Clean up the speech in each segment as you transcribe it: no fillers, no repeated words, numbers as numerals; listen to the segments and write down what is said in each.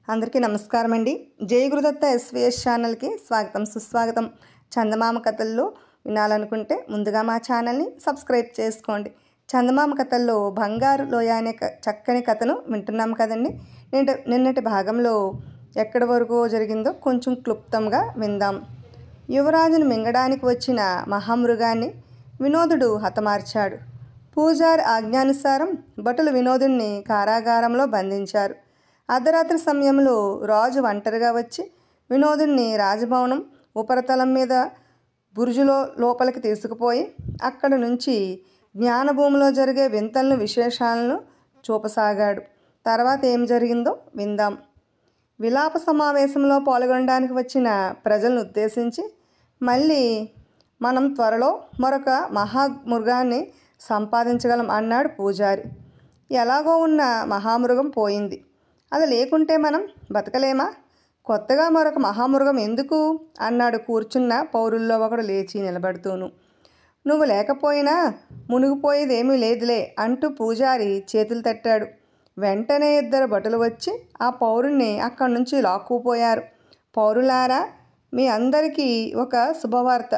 అందరికీ నమస్కారం అండి. జై గురుదత్త ఎస్వీఎస్ ఛానల్కి స్వాగతం సుస్వాగతం. చందమామ కథల్లో వినాలనుకుంటే ముందుగా మా ఛానల్ని సబ్స్క్రైబ్ చేసుకోండి. చందమామ కథల్లో బంగారు లోయ అనే చక్కని కథను వింటున్నాం కదండి. నిన్నటి భాగంలో ఎక్కడి వరకు జరిగిందో కొంచెం క్లుప్తంగా విందాం. యువరాజును మింగడానికి వచ్చిన మహామృగాన్ని వినోదుడు హతమార్చాడు. పూజారి ఆజ్ఞానుసారం భటులు వినోదుణ్ణి కారాగారంలో బంధించారు. అర్ధరాత్రి సమయంలో రాజు ఒంటరిగా వచ్చి వినోదుణ్ణి రాజభవనం ఉపరితలం మీద బురుజులో లోపలికి తీసుకుపోయి అక్కడి నుంచి జ్ఞానభూమిలో జరిగే వింతలను విశేషాలను చూపసాగాడు. తర్వాత ఏం జరిగిందో విందాం. విలాప సమావేశంలో పాల్గొనడానికి వచ్చిన ప్రజలను ఉద్దేశించి మళ్ళీ మనం త్వరలో మరొక మహామృగాన్ని సంపాదించగలం అన్నాడు పూజారి. ఎలాగో ఉన్న మహామృగం పోయింది, అది లేకుంటే మనం బతకలేమా? కొత్తగా మరొక మహామృగం ఎందుకు అన్నాడు కూర్చున్న పౌరుల్లో ఒకడు లేచి నిలబడుతూను. నువ్వు లేకపోయినా మునిగిపోయేదేమీ లేదులే అంటూ పూజారి చేతులు తట్టాడు. వెంటనే ఇద్దరు భటులు వచ్చి ఆ పౌరుణ్ణి అక్కడి నుంచి లాక్కుపోయారు. పౌరులారా, మీ అందరికీ ఒక శుభవార్త.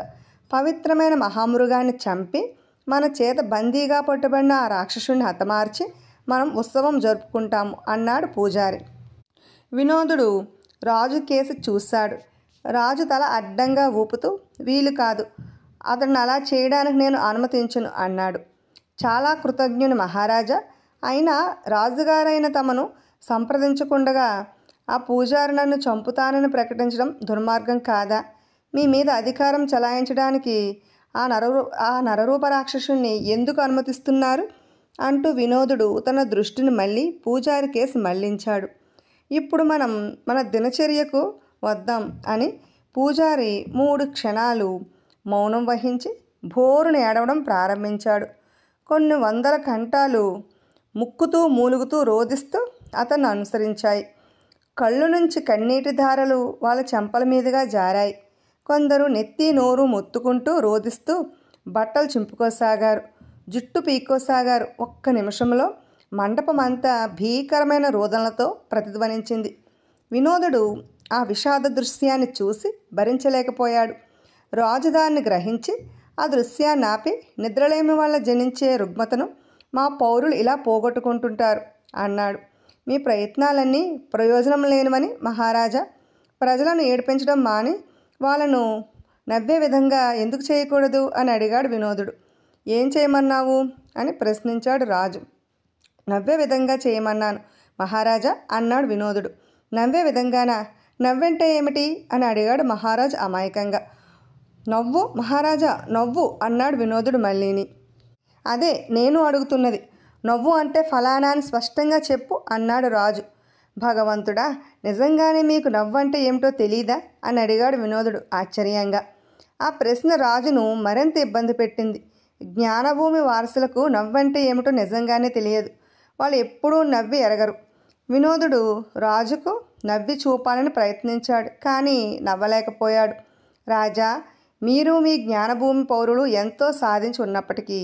పవిత్రమైన మహామృగాన్ని చంపి మన చేత బందీగా పట్టుబడిన ఆ రాక్షసుని హతమార్చి మనం ఉత్సవం జరుపుకుంటాము అన్నాడు పూజారి. వినోదుడు రాజు కేసి చూశాడు. రాజు తల అడ్డంగా ఊపుతూ, వీలు కాదు, అతన్ని అలా చేయడానికి నేను అనుమతించను అన్నాడు. చాలా కృతజ్ఞుని మహారాజా, అయినా రాజుగారైన తమను సంప్రదించకుండగా ఆ పూజారి నన్ను చంపుతానని ప్రకటించడం దుర్మార్గం కాదా? మీ మీద అధికారం చలాయించడానికి ఆ నరరూప రాక్షసుని ఎందుకు అనుమతిస్తున్నారు అంటూ వినోదుడు తన దృష్టిని మళ్ళీ పూజారి కేసి మళ్లించాడు. ఇప్పుడు మనం మన దినచర్యకు వద్దాం అని పూజారి 3 క్షణాలు మౌనం వహించి భోరును ఏడవడం ప్రారంభించాడు. కొన్ని వందల కంఠాలు ముక్కుతూ మూలుగుతూ రోదిస్తూ అతన్ని అనుసరించాయి. కళ్ళు నుంచి కన్నీటి ధారలు వాళ్ళ చెంపల మీదుగా జారాయి. కొందరు నెత్తి నోరు మొత్తుకుంటూ రోదిస్తూ బట్టలు చింపుకోసాగారు, జుట్టు పీక్కోసాగారు. ఒక్క నిమిషంలో మండపమంతా భీకరమైన రోదనలతో ప్రతిధ్వనించింది. వినోదుడు ఆ విషాద దృశ్యాన్ని చూసి భరించలేకపోయాడు. రాజు దాన్ని గ్రహించి ఆ దృశ్యాన్ని ఆపి, నిద్రలేమి వల్ల జనించే రుగ్మతను మా పౌరులు ఇలా పోగొట్టుకుంటుంటారు అన్నాడు. మీ ప్రయత్నాలన్నీ ప్రయోజనం లేనివని మహారాజా. ప్రజలను ఏడిపించడం మాని వాళ్ళను నవ్వే విధంగా ఎందుకు చేయకూడదు అని అడిగాడు వినోదుడు. ఏం చేయమన్నావు అని ప్రశ్నించాడు రాజు. నవ్వే విధంగా చేయమన్నాను మహారాజా అన్నాడు వినోదుడు. నవ్వే విధంగానా? నవ్వంటే ఏమిటి అని అడిగాడు మహారాజు అమాయకంగా. నవ్వు మహారాజా, నవ్వు అన్నాడు వినోదుడు మళ్ళీని. అదే నేను అడుగుతున్నది, నవ్వు అంటే ఫలానా అని స్పష్టంగా చెప్పు అన్నాడు రాజు. భగవంతుడా, నిజంగానే మీకు నవ్వంటే ఏమిటో తెలీదా అని అడిగాడు వినోదుడు ఆశ్చర్యంగా. ఆ ప్రశ్న రాజును మరింత ఇబ్బంది పెట్టింది. జ్ఞానభూమి వారసులకు నవ్వంటే ఏమిటో నిజంగానే తెలియదు. వాళ్ళు ఎప్పుడూ నవ్వి ఎరగరు. వినోదుడు రాజుకు నవ్వి చూపాలని ప్రయత్నించాడు, కానీ నవ్వలేకపోయాడు. రాజా, మీరు మీ జ్ఞానభూమి పౌరులు ఎంతో సాధించి ఉన్నప్పటికీ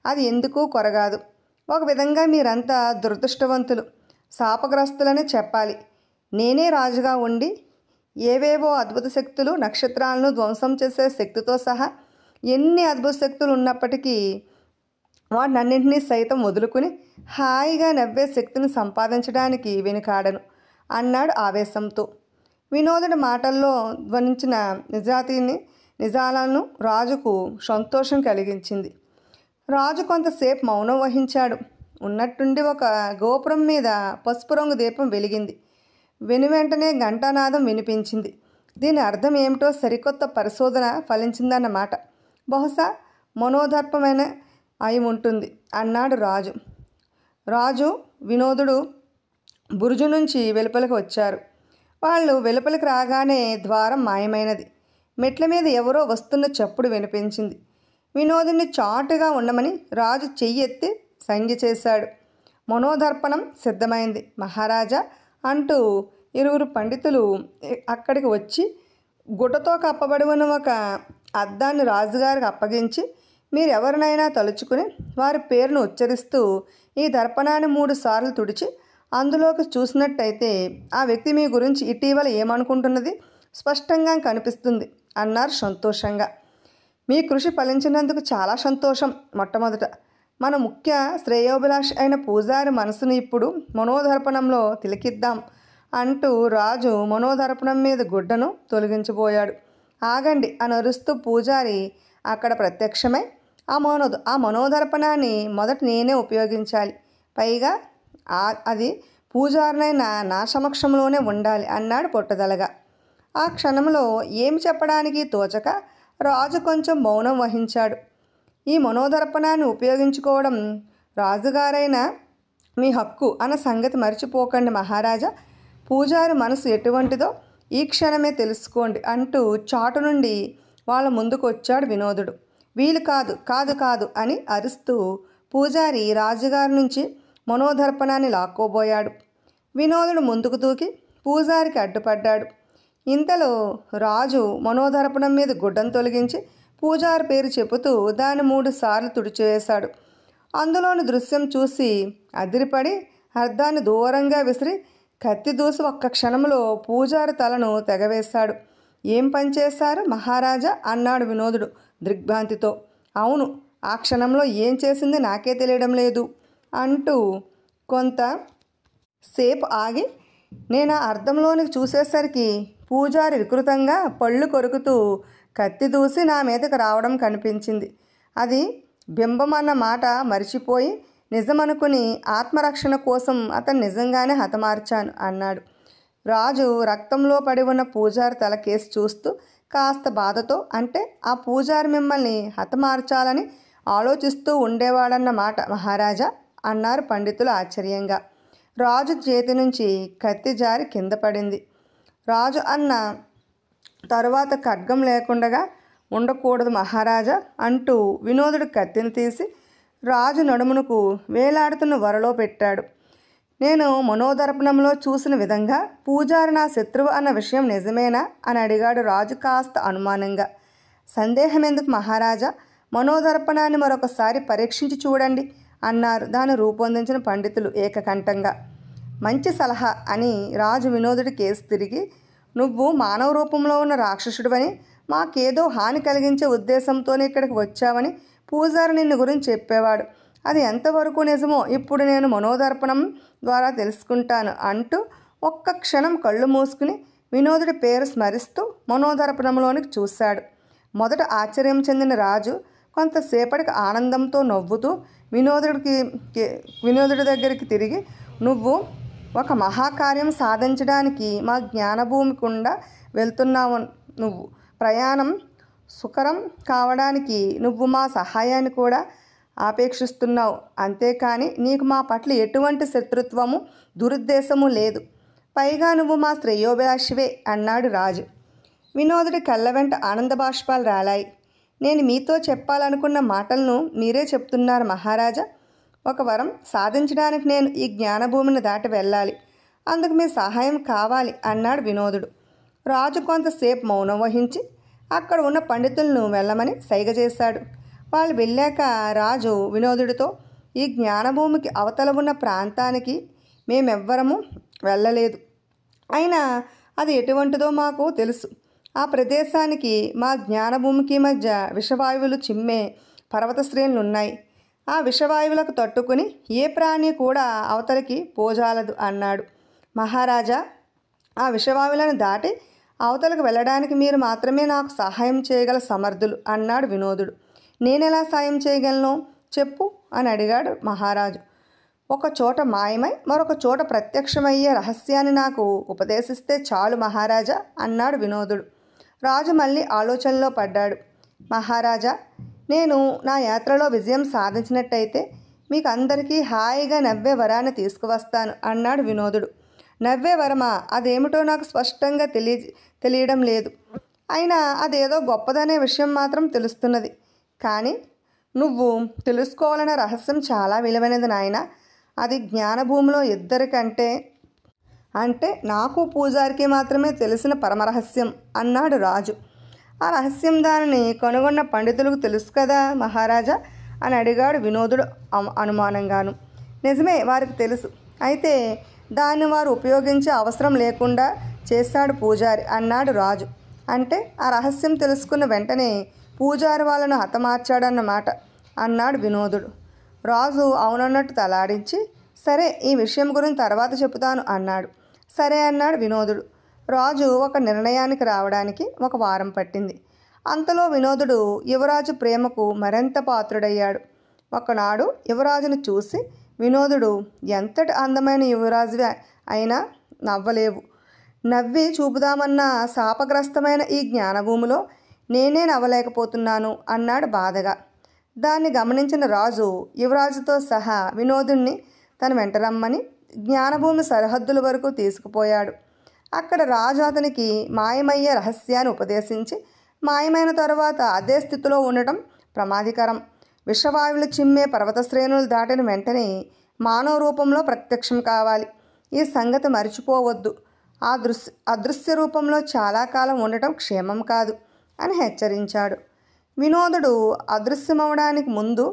అది ఎందుకు కొరగాదు. ఒక విధంగా మీరంతా దురదృష్టవంతులు, శాపగ్రస్తులని చెప్పాలి. నేనే రాజుగా ఉండి ఏవేవో అద్భుత శక్తులు, నక్షత్రాలను ధ్వంసం చేసే శక్తితో సహా ఎన్ని అద్భుత శక్తులు ఉన్నప్పటికీ వాటినన్నింటినీ సైతం వదులుకుని హాయిగా నవ్వే శక్తిని సంపాదించడానికి వెనుకాడను అన్నాడు ఆవేశంతో. వినోదుడి మాటల్లో ధ్వనించిన నిజాలను రాజుకు సంతోషం కలిగించింది. రాజు కొంతసేపు మౌనం వహించాడు. ఉన్నట్టుండి ఒక గోపురం మీద పసుపు రంగు దీపం వెలిగింది. వెనువెంటనే ఘంటానాదం వినిపించింది. దీని అర్థం ఏమిటో సరికొత్త పరిశోధన ఫలించిందన్నమాట. బహుశా మనోదర్పమైన అయి ఉంటుంది అన్నాడు రాజు. వినోదుడు బురుజు నుంచి వెలుపలికి వచ్చారు. వాళ్ళు వెలుపలికి రాగానే ద్వారం మాయమైనది. మెట్ల మీద ఎవరో వస్తున్న చప్పుడు వినిపించింది. వినోదుని చాటుగా ఉండమని రాజు చెయ్యెత్తి సంజ్ఞ చేశాడు. మనోదర్పణం సిద్ధమైంది మహారాజా అంటూ 2 పండితులు అక్కడికి వచ్చి గుటతో కప్పబడి ఉన్న ఒక అద్దాన్ని రాజుగారికి అప్పగించి, మీరెవరినైనా తలుచుకుని వారి పేరును ఉచ్చరిస్తూ ఈ దర్పణాన్ని 3 సార్లు తుడిచి అందులోకి చూసినట్టయితే ఆ వ్యక్తి మీ గురించి ఇటీవల ఏమనుకుంటున్నది స్పష్టంగా కనిపిస్తుంది అన్నారు సంతోషంగా. మీ కృషి ఫలించినందుకు చాలా సంతోషం. మొట్టమొదట మన ముఖ్య శ్రేయోభిలాష్ అయిన పూజారి మనసును ఇప్పుడు మనోదర్పణంలో తిలకిద్దాం అంటూ రాజు మనోదర్పణం మీద గుడ్డను తొలగించబోయాడు. ఆగండి అని అరుస్తూ పూజారి అక్కడ ప్రత్యక్షమై ఆ మనోదర్పణాన్ని మొదట నేనే ఉపయోగించాలి, పైగా అది పూజారినైనా నా సమక్షంలోనే ఉండాలి అన్నాడు పట్టుదలగా. ఆ క్షణంలో ఏమి చెప్పడానికి తోచక రాజు కొంచెం మౌనం వహించాడు. ఈ మనోదర్పణాన్ని ఉపయోగించుకోవడం రాజుగారైన మీ హక్కు అన్న సంగతి మర్చిపోకండి మహారాజా. పూజారి మనసు ఎటువంటిదో ఈ క్షణమే తెలుసుకోండి అంటూ చాటు నుండి వాళ్ళ ముందుకు వచ్చాడు వినోదుడు. వీలు కాదు కాదు కాదు అని అరుస్తూ పూజారి రాజుగారి నుంచి మనోదర్పణాన్ని లాక్కోబోయాడు. వినోదుడు ముందుకు దూకి పూజారికి అడ్డుపడ్డాడు. ఇంతలో రాజు మనోదర్పణం మీద గుడ్డను తొలగించి పూజారి పేరు చెబుతూ దాన్ని 3 సార్లు తుడిచివేశాడు. అందులోని దృశ్యం చూసి అదిరిపడి అర్ధాన్ని దూరంగా విసిరి కత్తి దూసి ఒక్క క్షణంలో పూజారి తలను తెగవేశాడు. ఏం పనిచేశారు మహారాజా అన్నాడు వినోదుడు దిగ్భ్రాంతితో. అవును, ఆ క్షణంలో ఏం చేసింది నాకే తెలియడం లేదు అంటూ కొంత సేపు ఆగి నేను ఆ అర్థంలోనికి చూసేసరికి పూజారి వికృతంగా పళ్ళు కొరుకుతూ కత్తి దూసి నా మీదకి రావడం కనిపించింది. అది బింబం అన్న మాట మరిచిపోయి నిజమనుకుని ఆత్మరక్షణ కోసం అతను నిజంగానే హతమార్చాను అన్నాడు. రాజు రక్తంలో పడి ఉన్న పూజారి తల కేసి చూస్తూ కాస్త బాధతో, అంటే ఆ పూజారి మిమ్మల్ని హతమార్చాలని ఆలోచిస్తూ ఉండేవాడన్నమాట మహారాజా అన్నారు పండితులు ఆశ్చర్యంగా. రాజు చేతి నుంచి కత్తి జారి కింద పడింది. రాజు అన్న తరువాత ఖడ్గం లేకుండా ఉండకూడదు మహారాజా అంటూ వినోదుడు కత్తిని తీసి రాజు నడుమునకు వేలాడుతున్న వరలో పెట్టాడు. నేను మనోదర్పణంలో చూసిన విధంగా పూజారి నా శత్రువు అన్న విషయం నిజమేనా అని అడిగాడు రాజు కాస్త అనుమానంగా. సందేహం ఎందుకు మహారాజా, మనోదర్పణాన్ని మరొకసారి పరీక్షించి చూడండి అన్నారు దాన్ని రూపొందించిన పండితులు ఏకకంఠంగా. మంచి సలహా అని రాజు వినోదుడి కేసు తిరిగి, నువ్వు మానవ రూపంలో ఉన్న రాక్షసుడివని, మాకేదో హాని కలిగించే ఉద్దేశంతోనే ఇక్కడికి వచ్చావని పూజారి నిన్ను గురించి చెప్పేవాడు. అది ఎంతవరకు నిజమో ఇప్పుడు నేను మనోదర్పణం ద్వారా తెలుసుకుంటాను అంటూ ఒక్క క్షణం కళ్ళు మూసుకుని వినోదుడి పేరు స్మరిస్తూ మనోదర్పణంలోనికి చూశాడు. మొదట ఆశ్చర్యం చెందిన రాజు కొంతసేపటికి ఆనందంతో నవ్వుతూ వినోదుడి దగ్గరికి తిరిగి, నువ్వు ఒక మహాకార్యం సాధించడానికి మా జ్ఞానభూమి గుండా వెళ్తున్నావు. నువ్వు ప్రయాణం సుకరం కావడానికి నువ్వు మా సహాయాన్ని కూడా ఆపేక్షిస్తున్నావు. అంతేకాని నీకు మా పట్ల ఎటువంటి శత్రుత్వము దురుద్దేశము లేదు. పైగా నువ్వు మా శ్రేయోభిలాషివే అన్నాడు రాజు. వినోదుడి కళ్ళ వెంట ఆనంద బాష్పాలు రాలాయి. నేను మీతో చెప్పాలనుకున్న మాటలను మీరే చెప్తున్నారు మహారాజా. ఒక వరం సాధించడానికి నేను ఈ జ్ఞానభూమిని దాటి వెళ్ళాలి. అందుకు మీ సహాయం కావాలి అన్నాడు వినోదుడు. రాజు కొంతసేపు మౌనం వహించి అక్కడ ఉన్న పండితులను వెళ్ళమని సైగ చేశాడు. వాళ్ళు వెళ్ళాక రాజు వినోదుడితో, ఈ జ్ఞానభూమికి అవతల ఉన్న ప్రాంతానికి మేమెవ్వరము వెళ్ళలేదు. అయినా అది ఎటువంటిదో మాకు తెలుసు. ఆ ప్రదేశానికి మా జ్ఞానభూమికి మధ్య విషవాయువులు చిమ్మే పర్వత శ్రేణులున్నాయి. ఆ విషవాయువులకు తట్టుకుని ఏ ప్రాణి కూడా అవతలికి పోజాలదు అన్నాడు. మహారాజా, ఆ విషవాయువులను దాటి అవతలకు వెళ్ళడానికి మీరు మాత్రమే నాకు సహాయం చేయగల సమర్థులు అన్నాడు వినోదుడు. నేనెలా సాయం చేయగలను చెప్పు అని అడిగాడు మహారాజు. ఒక చోట మాయమై మరొక చోట ప్రత్యక్షమయ్యే రహస్యాన్ని నాకు ఉపదేశిస్తే చాలు మహారాజా అన్నాడు వినోదుడు. రాజు మళ్ళీ ఆలోచనలో పడ్డాడు. మహారాజా, నేను నా యాత్రలో విజయం సాధించినట్టయితే మీకు అందరికీ హాయిగా నవ్వే వరాన్ని తీసుకువస్తాను అన్నాడు వినోదుడు. నవ్వే వరమా? అదేమిటో నాకు స్పష్టంగా తెలియడం లేదు. అయినా అదేదో గొప్పదనే విషయం మాత్రం తెలుస్తున్నది. కానీ నువ్వు తెలుసుకోవాలన్న రహస్యం చాలా విలువైనది నాయన. అది జ్ఞానభూమిలో ఇద్దరికంటే అంటే నాకు పూజారికి మాత్రమే తెలిసిన పరమరహస్యం అన్నాడు రాజు. ఆ రహస్యం దానిని కనుగొన్న పండితులకు తెలుసు కదా మహారాజా అని అడిగాడు వినోదుడు అనుమానంగాను. నిజమే, వారికి తెలుసు. అయితే దాన్ని వారు ఉపయోగించే అవసరం లేకుండా చేశాడు పూజారి అన్నాడు రాజు. అంటే ఆ రహస్యం తెలుసుకున్న వెంటనే పూజారి వాళ్ళను హతమార్చాడన్నమాట అన్నాడు వినోదుడు. రాజు అవునన్నట్టు తలాడించి సరే ఈ విషయం గురించి తర్వాత చెబుతాను అన్నాడు. సరే అన్నాడు వినోదుడు. రాజు ఒక నిర్ణయానికి రావడానికి 1 వారం పట్టింది. అంతలో వినోదుడు యువరాజు ప్రేమకు మరింత పాత్రుడయ్యాడు. ఒకనాడు యువరాజును చూసి వినోదుడు ఎంతటి అందమైన యువరాజువి అయినా నవ్వలేవు, నవ్వి చూపుదామన్న శాపగ్రస్తమైన ఈ జ్ఞానభూమిలో నేనే నవ్వలేకపోతున్నాను అన్నాడు బాధగా. దాన్ని గమనించిన రాజు యువరాజుతో సహా వినోదుణ్ణి తన వెంట రమ్మని జ్ఞానభూమి సరిహద్దుల వరకు తీసుకుపోయాడు. అక్కడ రాజు అతనికి మాయమయ్యే రహస్యాన్ని ఉపదేశించి మాయమైన తరువాత అదే స్థితిలో ఉండటం ప్రమాదకరం, విషవాయువులు చిమ్మే పర్వత శ్రేణులు దాటిన వెంటనే మానవ రూపంలో ప్రత్యక్షం కావాలి, ఈ సంగతి మర్చిపోవద్దు, అదృశ్య రూపంలో చాలా కాలం ఉండటం క్షేమం కాదు అని హెచ్చరించాడు. వినోదుడు అదృశ్యమవడానికి ముందు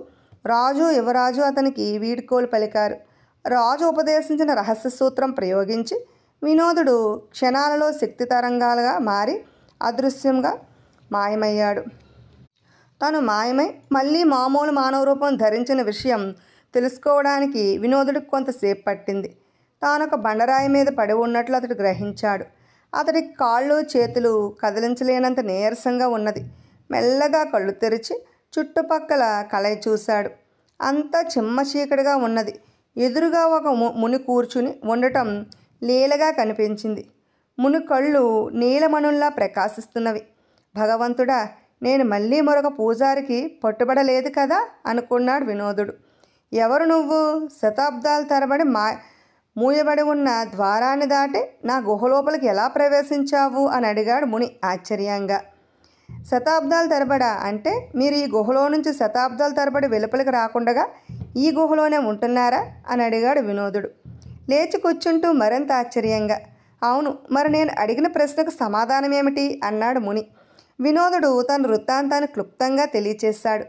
రాజు యువరాజు అతనికి వీడ్కోలు పలికారు. రాజు ఉపదేశించిన రహస్య సూత్రం ప్రయోగించి వినోదుడు క్షణాలలో శక్తి తరంగాలుగా మారి అదృశ్యంగా మాయమయ్యాడు. తాను మాయమై మళ్ళీ మామూలు మానవ రూపం ధరించిన విషయం తెలుసుకోవడానికి వినోదుడికి కొంతసేపు పట్టింది. తానొక బండరాయి మీద పడి ఉన్నట్లు అతడు గ్రహించాడు. అతడి కాళ్ళు చేతులు కదిలించలేనంత నీరసంగా ఉన్నది. మెల్లగా కళ్ళు తెరిచి చుట్టుపక్కల కలయి చూశాడు. అంతా చిమ్మ చీకటిగా ఉన్నది. ఎదురుగా ఒక ముని కూర్చుని ఉండటం లీలగా కనిపించింది. ముని కళ్ళు నీలమణుల్లా ప్రకాశిస్తున్నవి. భగవంతుడా, నేను మళ్ళీ మరొక పూజారికి పట్టుబడలేదు కదా అనుకున్నాడు వినోదుడు. ఎవరు నువ్వు? శతాబ్దాల తరబడి మూయబడి ఉన్న ద్వారాన్ని దాటి నా గుహలోపలికి ఎలా ప్రవేశించావు అని అడిగాడు ముని ఆశ్చర్యంగా. శతాబ్దాల తరబడా అంటే మీరు ఈ గుహలో నుంచి శతాబ్దాల తరబడి వెలుపలికి రాకుండా ఈ గుహలోనే ఉంటున్నారా అని అడిగాడు వినోదుడు లేచి కూర్చుంటూ మరింత ఆశ్చర్యంగా. అవును, మరి నేను అడిగిన ప్రశ్నకు సమాధానం ఏమిటి అన్నాడు ముని. వినోదుడు తన వృత్తాంతాన్ని క్లుప్తంగా తెలియచేశాడు.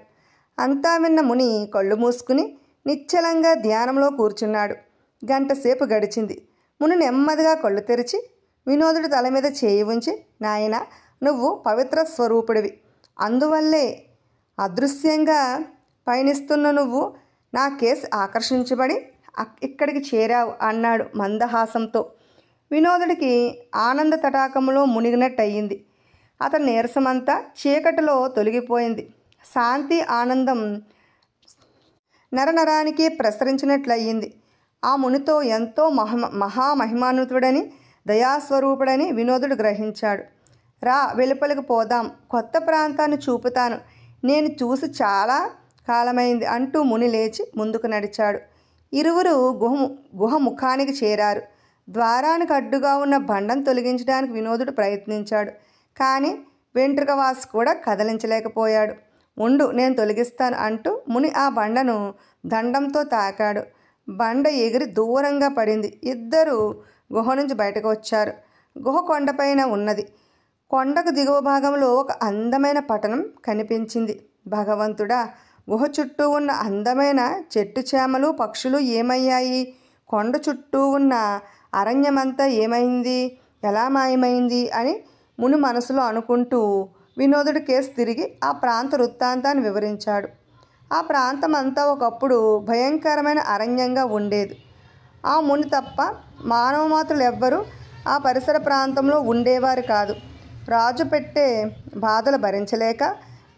అంతా విన్న ముని కళ్ళు మూసుకుని నిశ్చలంగా ధ్యానంలో కూర్చున్నాడు. గంటసేపు గడిచింది. ముని నెమ్మదిగా కళ్ళు తెరిచి వినోదుడి తల మీద చేయి ఉంచి, నాయన, నువ్వు పవిత్ర స్వరూపుడివి, అందువల్లే అదృశ్యంగా పయనిస్తున్న నువ్వు నా కేసు ఆకర్షించబడి ఇక్కడికి చేరావు అన్నాడు మందహాసంతో. వినోదుడికి ఆనంద తటాకంలో మునిగినట్టయింది. అతని నీరసమంతా చీకటిలో తొలగిపోయింది. శాంతి ఆనందం నరనరానికి ప్రసరించినట్లయింది. ఆ మునితో ఎంతో మహామహిమాన్వితుడని దయాస్వరూపుడని వినోదుడు గ్రహించాడు. రా, వెలుపలికి పోదాం, కొత్త ప్రాంతాన్ని చూపుతాను, నేను చూసి చాలా కాలమైంది అంటూ ముని లేచి ముందుకు నడిచాడు. ఇరువురు గుహ ముఖానికి చేరారు. ద్వారానికి అడ్డుగా ఉన్న బండను తొలగించడానికి వినోదుడు ప్రయత్నించాడు. కానీ వెంట్రుకవాసి కూడా కదిలించలేకపోయాడు. ఉండు, నేను తొలగిస్తాను అంటూ ముని ఆ బండను దండంతో తాకాడు. బండ ఎగిరి దూరంగా పడింది. ఇద్దరు గుహ నుంచి బయటకు వచ్చారు. గుహ కొండపైన ఉన్నది. కొండకు దిగువ భాగంలో ఒక అందమైన పట్టణం కనిపించింది. భగవంతుడా, గుహ చుట్టూ ఉన్న అందమైన చెట్టు చేమలు పక్షులు ఏమయ్యాయి? కొండ చుట్టూ ఉన్న అరణ్యమంతా ఏమైంది? ఎలా మాయమైంది అని ముని మనసులో అనుకుంటూ వినోదుడి కేసు తిరిగి ఆ ప్రాంత వృత్తాంతాన్ని వివరించాడు. ఆ ప్రాంతం అంతా ఒకప్పుడు భయంకరమైన అరణ్యంగా ఉండేది. ఆ ముని తప్ప మానవ మాత్రులు ఎవ్వరూ ఆ పరిసర ప్రాంతంలో ఉండేవారు కాదు. రాజు పెట్టే బాధలు భరించలేక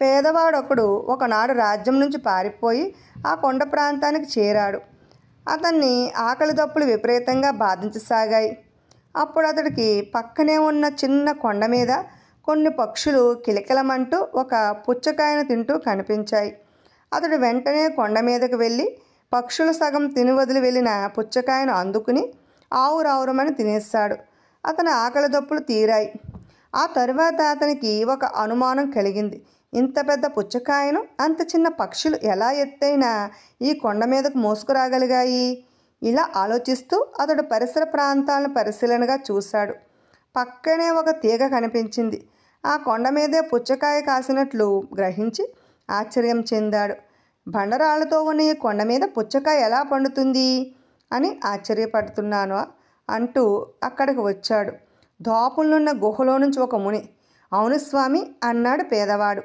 పేదవాడొకడు ఒకనాడు రాజ్యం నుంచి పారిపోయి ఆ కొండ ప్రాంతానికి చేరాడు. అతన్ని ఆకలి దప్పులు విపరీతంగా బాధించసాగాయి. అప్పుడు అతడికి పక్కనే ఉన్న చిన్న కొండ మీద కొన్ని పక్షులు కిలకిలమంటూ ఒక పుచ్చకాయను తింటూ కనిపించాయి. అతడు వెంటనే కొండ మీదకు వెళ్ళి పక్షులు సగం తిని వదిలి వెళ్ళిన పుచ్చకాయను అందుకుని ఆవురావురమని తినేశాడు. అతని ఆకలి దప్పులు తీరాయి. ఆ తరువాత అతనికి ఒక అనుమానం కలిగింది. ఇంత పెద్ద పుచ్చకాయను అంత చిన్న పక్షులు ఎలా ఎత్తైన ఈ కొండ మీదకు మోసుకురాగలిగాయి? ఇలా ఆలోచిస్తూ అతడు పరిసర ప్రాంతాలను పరిశీలనగా చూశాడు. పక్కనే ఒక తీగ కనిపించింది. ఆ కొండ మీదే పుచ్చకాయ కాసినట్లు గ్రహించి ఆశ్చర్యం చెందాడు. బండరాళ్లతో ఉన్న ఈ కొండ మీద పుచ్చకాయ ఎలా పండుతుంది అని ఆశ్చర్యపడుతున్నాను అంటూ అక్కడికి వచ్చాడు. దోపులున్న గుహలో నుంచి ఒక ముని. అవును స్వామి అన్నాడు పేదవాడు.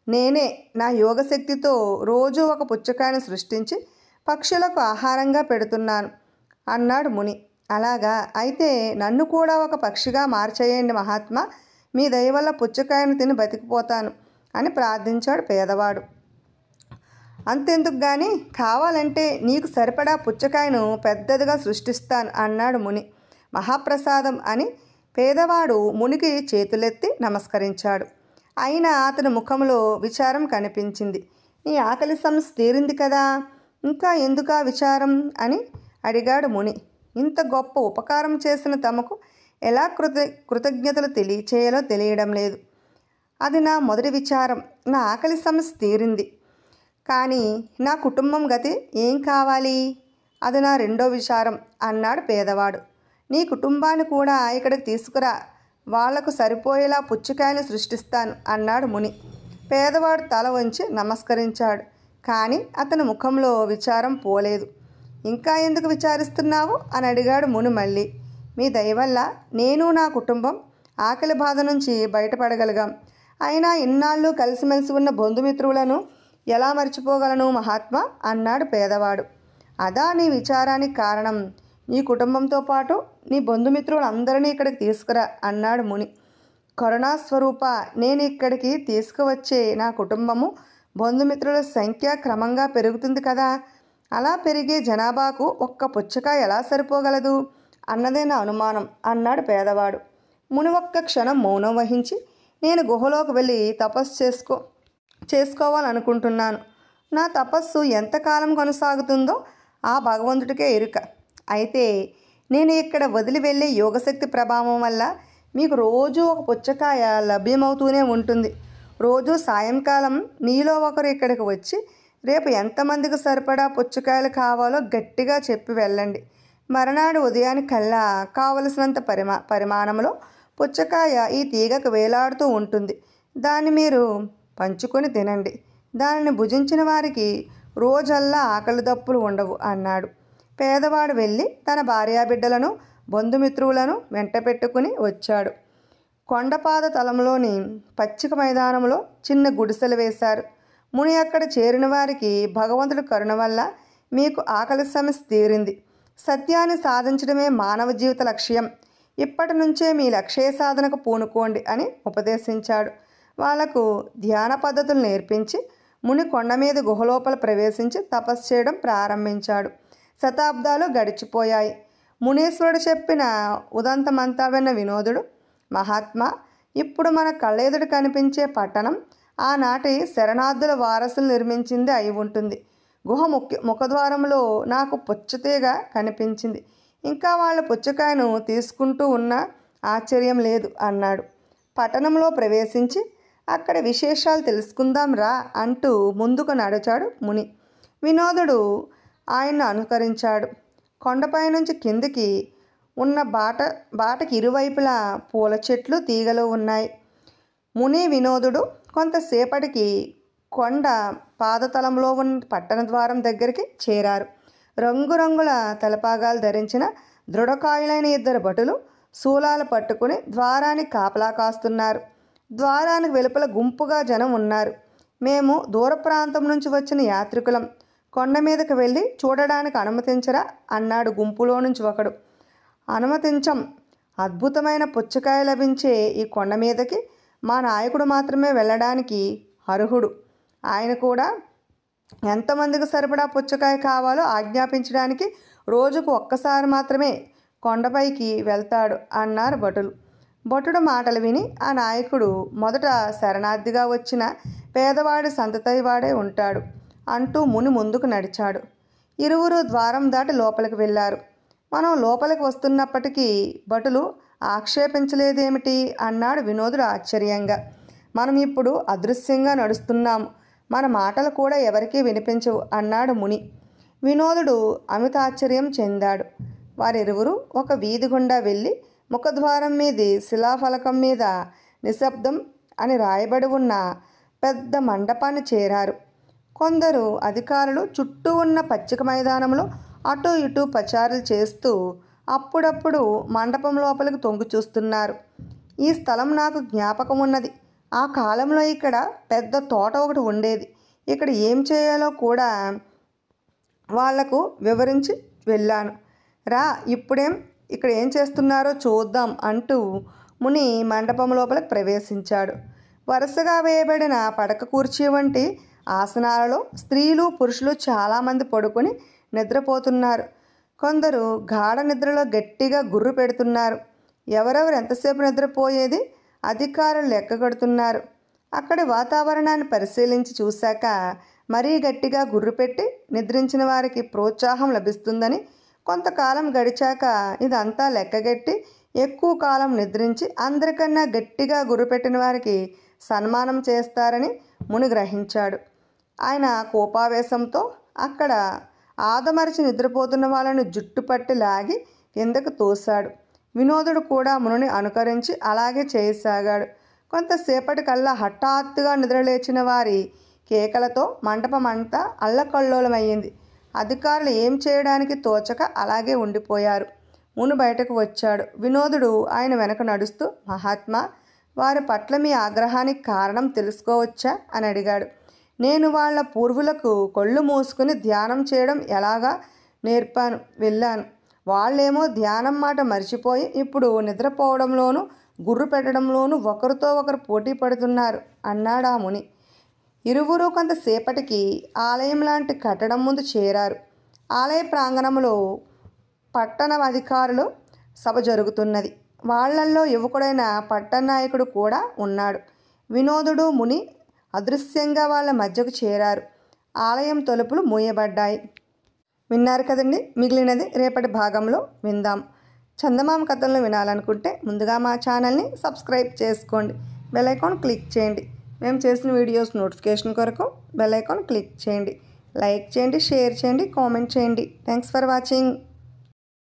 నేనే నా యోగశక్తితో రోజూ ఒక పుచ్చకాయను సృష్టించి పక్షులకు ఆహారంగా పెడుతున్నాను అన్నాడు ముని. అలాగా, అయితే నన్ను కూడా ఒక పక్షిగా మార్చేయండి మహాత్మా, మీ దయ వల్ల పుచ్చకాయను తిని బతికిపోతాను అని ప్రార్థించాడు పేదవాడు. అంతెందుకు గాని, కావాలంటే నీకు సరిపడా పుచ్చకాయను పెద్దదిగా సృష్టిస్తాను అన్నాడు ముని. మహాప్రసాదం అని పేదవాడు మునికి చేతులెత్తి నమస్కరించాడు. అయినా అతని ముఖంలో విచారం కనిపించింది. నీ ఆకలి సమస్య తీరింది కదా, ఇంకా ఎందుకా విచారం అని అడిగాడు ముని. ఇంత గొప్ప ఉపకారం చేసిన తమకు ఎలా కృతజ్ఞతలు తెలియచేయాలో తెలియడం లేదు. అది నా మొదటి విచారం. నా ఆకలి సమస్య తీరింది, కానీ నా కుటుంబం గతి ఏం కావాలి? అది నా రెండో విచారం అన్నాడు పేదవాడు. నీ కుటుంబాన్ని కూడా ఇక్కడికి తీసుకురా, వాళ్లకు సరిపోయేలా పుచ్చకాయలు సృష్టిస్తాను అన్నాడు ముని. పేదవాడు తల వంచి నమస్కరించాడు. కానీ అతని ముఖంలో విచారం పోలేదు. ఇంకా ఎందుకు విచారిస్తున్నావు అని అడిగాడు ముని మళ్ళీ. మీ దయవల్ల నేను నా కుటుంబం ఆకలి బాధ నుంచి బయటపడగలిగాం. అయినా ఇన్నాళ్ళు కలిసిమెలిసి ఉన్న బంధుమిత్రులను ఎలా మర్చిపోగలను మహాత్మా అన్నాడు పేదవాడు. అదా నీ విచారానికి కారణం. నీ కుటుంబంతో పాటు నీ బంధుమిత్రులందరినీ ఇక్కడికి తీసుకురా అన్నాడు ముని. కరుణాస్వరూప, నేను ఇక్కడికి తీసుకువచ్చే నా కుటుంబము బంధుమిత్రుల సంఖ్య క్రమంగా పెరుగుతుంది కదా, అలా పెరిగే జనాభాకు ఒక్క పుచ్చకాయ ఎలా సరిపోగలదు అన్నదే నా అనుమానం అన్నాడు పేదవాడు. ముని ఒక్క క్షణం మౌనం వహించి, నేను గుహలోకి వెళ్ళి తపస్సు చేసుకోవాలనుకుంటున్నాను. నా తపస్సు ఎంతకాలం కొనసాగుతుందో ఆ భగవంతుడికే ఎరుక. అయితే నేను ఇక్కడ వదిలి వెళ్ళే యోగశక్తి ప్రభావం వల్ల మీకు రోజూ ఒక పుచ్చకాయ లభ్యమవుతూనే ఉంటుంది. రోజు సాయంకాలం నీలో ఒకరు ఇక్కడికి వచ్చి రేపు ఎంతమందికి సరిపడా పుచ్చకాయలు కావాలో గట్టిగా చెప్పి వెళ్ళండి. మరునాడు ఉదయానికల్లా కావలసినంత పరిమాణంలో పుచ్చకాయ ఈ తీగకు వేలాడుతూ ఉంటుంది. దాన్ని మీరు పంచుకొని తినండి. దానిని భుజించిన వారికి రోజల్లా ఆకలి దప్పులు ఉండవు అన్నాడు. పేదవాడు వెళ్ళి తన భార్యాబిడ్డలను బంధుమిత్రులను వెంట పెట్టుకుని వచ్చాడు. కొండపాద తలంలోని పచ్చిక మైదానంలో చిన్న గుడిసెలు వేశారు. ముని అక్కడ చేరిన వారికి భగవంతుడి కరుణ వల్ల మీకు ఆకలి సమస్య తీరింది. సత్యాన్ని సాధించడమే మానవ జీవిత లక్ష్యం. ఇప్పటి నుంచే మీ లక్ష్య సాధనకు పూనుకోండి అని ఉపదేశించాడు. వాళ్లకు ధ్యాన పద్ధతులు నేర్పించి ముని కొండ మీద గుహలోపల ప్రవేశించి తపస్సు చేయడం ప్రారంభించాడు. శతాబ్దాలు గడిచిపోయాయి. మునీశ్వరుడు చెప్పిన ఉదంతమంతా విన్న వినోదుడు, మహాత్మా, ఇప్పుడు మన కళ్ళెదుడు కనిపించే పట్టణం ఆనాటి శరణార్థుల వారసులు నిర్మించింది అయి ఉంటుంది. గుహ ముఖద్వారంలో నాకు పుచ్చతీగ కనిపించింది. ఇంకా వాళ్ళ పుచ్చకాయను తీసుకుంటూ ఉన్న ఆశ్చర్యం లేదు అన్నాడు. పట్టణంలో ప్రవేశించి అక్కడ విశేషాలు తెలుసుకుందాం రా అంటూ ముందుకు నడిచాడు ముని. వినోదుడు ఆయన్ను అనుకరించాడు. కొండపై నుంచి కిందికి ఉన్న బాటకి ఇరువైపులా పూల చెట్లు తీగలు ఉన్నాయి. ముని వినోదుడు కొంతసేపటికి కొండ పాదతలంలో ఉన్న పట్టణ ద్వారం దగ్గరికి చేరారు. రంగురంగుల తలపాగాలు ధరించిన దృఢకాయులైన ఇద్దరు భటులు శూలాలు పట్టుకుని ద్వారానికి కాపలా కాస్తున్నారు. ద్వారానికి వెలుపల గుంపుగా జనం ఉన్నారు. మేము దూర ప్రాంతం నుంచి వచ్చిన యాత్రికులం, కొండ మీదకి వెళ్ళి చూడడానికి అనుమతించరా అన్నాడు గుంపులో నుంచి ఒకడు. అనుమతించం. అద్భుతమైన పుచ్చకాయ లభించే ఈ కొండ మీదకి మా నాయకుడు మాత్రమే వెళ్ళడానికి అర్హుడు. ఆయన కూడా ఎంతమందికి సరిపడా పుచ్చకాయ కావాలో ఆజ్ఞాపించడానికి రోజుకు ఒక్కసారి మాత్రమే కొండపైకి వెళ్తాడు అన్నారు భటులు. భటుడు మాటలు విని ఆ నాయకుడు మొదట శరణార్థిగా వచ్చిన పేదవాడి సంతతివాడే ఉంటాడు అంటూ ముని ముందుకు నడిచాడు. ఇరువురు ద్వారం దాటి లోపలికి వెళ్ళారు. మనం లోపలికి వస్తున్నప్పటికీ భటులు ఆక్షేపించలేదేమిటి అన్నాడు వినోదుడు ఆశ్చర్యంగా. మనం ఇప్పుడు అదృశ్యంగా నడుస్తున్నాము, మన మాటలు కూడా ఎవరికీ వినిపించవు అన్నాడు ముని. వినోదుడు అమితాశ్చర్యం చెందాడు. వారిరువురు ఒక వీధి గుండా వెళ్ళి ముఖద్వారం మీది శిలాఫలకం మీద నిశ్శబ్దం అని రాయబడి ఉన్న పెద్ద మండపాన్ని చేరారు. కొందరు అధికారులు చుట్టూ ఉన్న పచ్చిక మైదానంలో అటు ఇటు పచారులు చేస్తూ అప్పుడప్పుడు మండపం లోపలికి తొంగి చూస్తున్నారు. ఈ స్థలం నాకు జ్ఞాపకం ఉన్నది. ఆ కాలంలో ఇక్కడ పెద్ద తోట ఒకటి ఉండేది. ఇక్కడ ఏం చేయాలో కూడా వాళ్లకు వివరించి వెళ్ళాను. రా, ఇప్పుడేం ఇక్కడ ఏం చేస్తున్నారో చూద్దాం అంటూ ముని మండపం లోపలికి ప్రవేశించాడు. వరుసగా వేయబడిన పడక కుర్చీ వంటి ఆసనాలలో స్త్రీలు పురుషులు చాలామంది పడుకొని నిద్రపోతున్నారు. కొందరు గాఢ నిద్రలో గట్టిగా గుర్రు పెడుతున్నారు. ఎవరెవరు ఎంతసేపు నిద్రపోయేది అధికారులు లెక్కగడుతున్నారు. అక్కడి వాతావరణాన్ని పరిశీలించి చూశాక మరీ గట్టిగా గుర్రు పెట్టి నిద్రించిన వారికి ప్రోత్సాహం లభిస్తుందని, కొంతకాలం గడిచాక ఇదంతా లెక్కగట్టి ఎక్కువ కాలం నిద్రించి అందరికన్నా గట్టిగా గుర్రుపెట్టిన వారికి సన్మానం చేస్తారని ముని గ్రహించాడు. ఆయన కోపావేశంతో అక్కడ ఆదమరిచి నిద్రపోతున్న వాళ్ళను జుట్టుపట్టి లాగి కిందకు తోశాడు. వినోదుడు కూడా మునిని అనుకరించి అలాగే చేయసాగాడు. కొంతసేపటికల్లా హఠాత్తుగా నిద్రలేచిన వారి కేకలతో మంటపమంతా అల్లకల్లోలమయ్యింది. అధికారులు ఏం చేయడానికి తోచక అలాగే ఉండిపోయారు. ముని బయటకు వచ్చాడు. వినోదుడు ఆయన వెనక నడుస్తూ, మహాత్మా, వారి పట్ల మీ ఆగ్రహానికి కారణం తెలుసుకోవచ్చా అని అడిగాడు. నేను వాళ్ళ పూర్వులకు కళ్ళు మూసుకుని ధ్యానం చేయడం ఎలాగా నేర్పాను, వెళ్ళాను. వాళ్ళేమో ధ్యానం మాట మర్చిపోయి ఇప్పుడు నిద్రపోవడంలోనూ గుర్రు పెట్టడంలోనూ ఒకరితో ఒకరు పోటీ పడుతున్నారు అన్నాడు ఆ ముని. ఇరువురు కొంతసేపటికి ఆలయం లాంటి కట్టడం ముందు చేరారు. ఆలయ ప్రాంగణంలో పట్టణ అధికారులు సభ జరుగుతున్నది. వాళ్లల్లో యువకుడైన పట్టణనాయకుడు కూడా ఉన్నాడు. వినోదుడు ముని అదృశ్యంగా వాళ్ళ మధ్యకు చేరారు. ఆలయం తలుపులు మూయబడ్డాయి. విన్నారు కదండి, మిగిలినది రేపటి భాగంలో విందాం. చందమామ కథలను వినాలనుకుంటే ముందుగా మా ఛానల్ని సబ్స్క్రైబ్ చేసుకోండి. బెల్ ఐకాన్ క్లిక్ చేయండి. మేము చేసిన వీడియోస్ నోటిఫికేషన్ కొరకు బెల్ ఐకాన్ క్లిక్ చేయండి. లైక్ చేయండి, షేర్ చేయండి, కామెంట్ చేయండి. Thanks for watching.